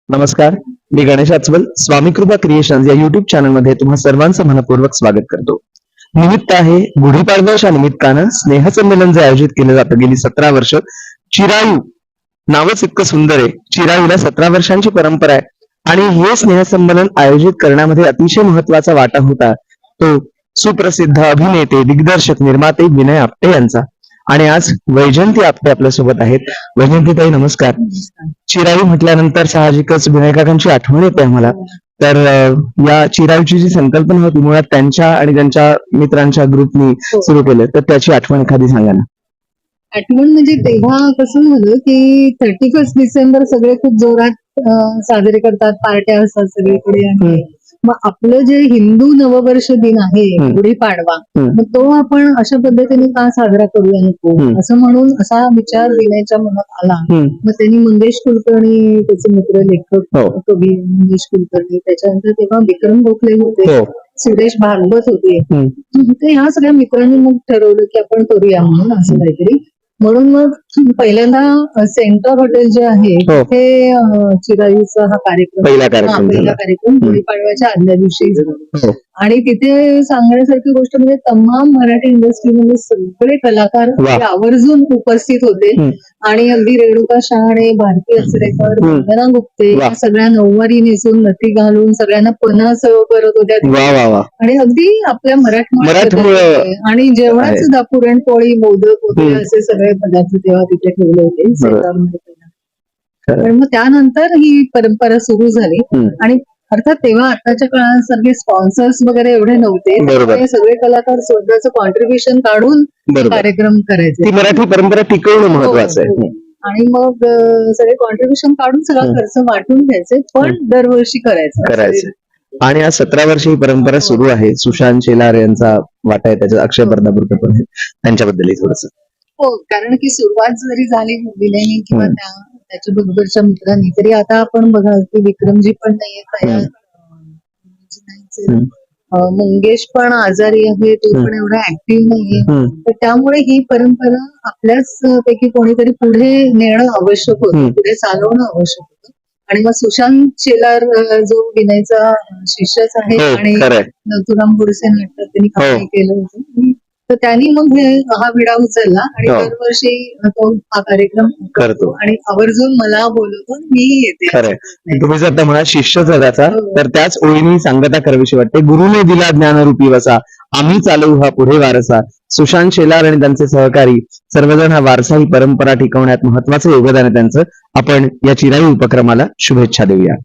नमस्कार, मी गणेश अचवल स्वामी कृपा क्रिएशन्स या युट्यूब चॅनल मध्ये तुम्हा सर्वांचं मनपूर्वक स्वागत करतो. निमित्त आहे गुढीपाडव्याच्या निमित्तानं स्नेहसंमेलन जे आयोजित केलं जातं गेली 17 वर्ष. चिरायू नावच इतकं सुंदर आहे. चिरायूला 17 वर्षांची परंपरा आहे आणि हे स्नेहसंमेलन आयोजित करण्यामध्ये अतिशय महत्वाचा वाटा होता तो सुप्रसिद्ध अभिनेते, दिग्दर्शक, निर्माते विनय आपटे यांचा. आणि आज वैजयंती आपटे आपल्या सोबत आहेत. वैजयंतीताई नमस्कार. चिरायू म्हटल्यानंतर साहजिकच विनायकाकांची आठवण येते आम्हाला. तर या चिरायूची जी संकल्पना होती मुळात त्यांच्या आणि त्यांच्या मित्रांच्या ग्रुपनी सुरू केलं, तर त्याची आठवण एखादी सांगा ना. आठवण म्हणजे तेव्हा कसं झालं की 31 डिसेंबर सगळे खूप जोरात साजरे करतात, पार्ट्या असतात सगळीकडे. आणि मग आपलं जे हिंदू नववर्ष दिन आहे गुढीपाडवा, मग तो आपण अशा पद्धतीने का साजरा करूया नको असं म्हणून असा विचार विनयच्या मनात आला. मग त्यांनी मंगेश कुलकर्णी, त्याचे मित्र लेखक कवी मंगेश कुलकर्णी, त्याच्यानंतर तेव्हा विक्रम गोखले होते, सुरेश भागवत होते, ते ह्या सगळ्या मित्रांनी मग ठरवलं की आपण करूया म्हणून असं काहीतरी. म्हणून मग पहिल्यांदा सेंटर हॉटेल जे आहे तिथे चिरायूचा हा पहिला कार्यक्रम गुढीपाडव्याच्या आदल्या दिवशी झाला. आणि तिथे सांगण्यासारखी गोष्ट म्हणजे तमाम मराठी इंडस्ट्रीमध्ये सगळे कलाकार आवर्जून उपस्थित होते. आणि अगदी रेणुका शहाणे, भारती असरेकर, वंदना गुप्ते या सगळ्या नऊवारी नेसून नथी घालून सगळ्यांना पन्हा सर्व करत होत्या. आणि अगदी आपल्या मराठमोळ्या आणि जेवणाच सुद्धा पुरणपोळी, मोदक वगैरे असे सगळे पदार्थ तेव्हा तिथे ठेवले होते. पण मग त्यानंतर ही परंपरा सुरू झाली. आणि अर्थात तेव्हा आताच्या काळासारखे स्पॉन्सर्स वगैरे एवढे नव्हते. सगळे कलाकार स्वतःचं कॉन्ट्रीब्युशन काढून कार्यक्रम करायचे. मराठी परंपरा टिकवणं महत्वाचं आहे. आणि मग सगळे कॉन्ट्रीब्युशन काढून सगळा खर्च वाटून घ्यायचे, पण दरवर्षी करायचं. आणि आज 17 वर्ष ही परंपरा सुरू आहे. सुशांत शेलार यांचा वाटा आहे त्याच्यात, अक्षय परदापूरकर पण आहे, त्यांच्याबद्दलही थोडस. हो, कारण की सुरुवात जरी झाली विनयनी किंवा त्याच्या बरोबरच्या मित्रांनी, तरी आता आपण बघा की विक्रमजी पण नाहीये तयार, मंगेश पण आजारी आहे, तो पण एवढा ऍक्टिव्ह नाहीये. तर त्यामुळे ही परंपरा आपल्याच पैकी कोणीतरी पुढे नेणं आवश्यक होतं, पुढे चालवणं आवश्यक होतं. आणि मग सुशांत शेलार जो विनयचा शिष्यच आहे आणि नथुराम गोडसे नाटकात त्यांनी काम केलं होतं, तर त्यांनी मग हा विडा उचलला आणि दरवर्षी तो हा कार्यक्रम करतो आणि आवर्जून मला बोलवतो, मी येते. खरंय, तुम्ही जर म्हणा शिष्यच त्याचा, तर त्याच ओळीने सांगता करावीशी वाटते. गुरुने दिला ज्ञानरूपी वसा, आम्ही चालवू हा पुढे वारसा. सुशांत शेलार आणि त्यांचे सहकारी सर्वजण हा वारसा, ही परंपरा टिकवण्यात महत्वाचं योगदान आहे त्यांचं. आपण या चिरायू उपक्रमाला शुभेच्छा देऊया.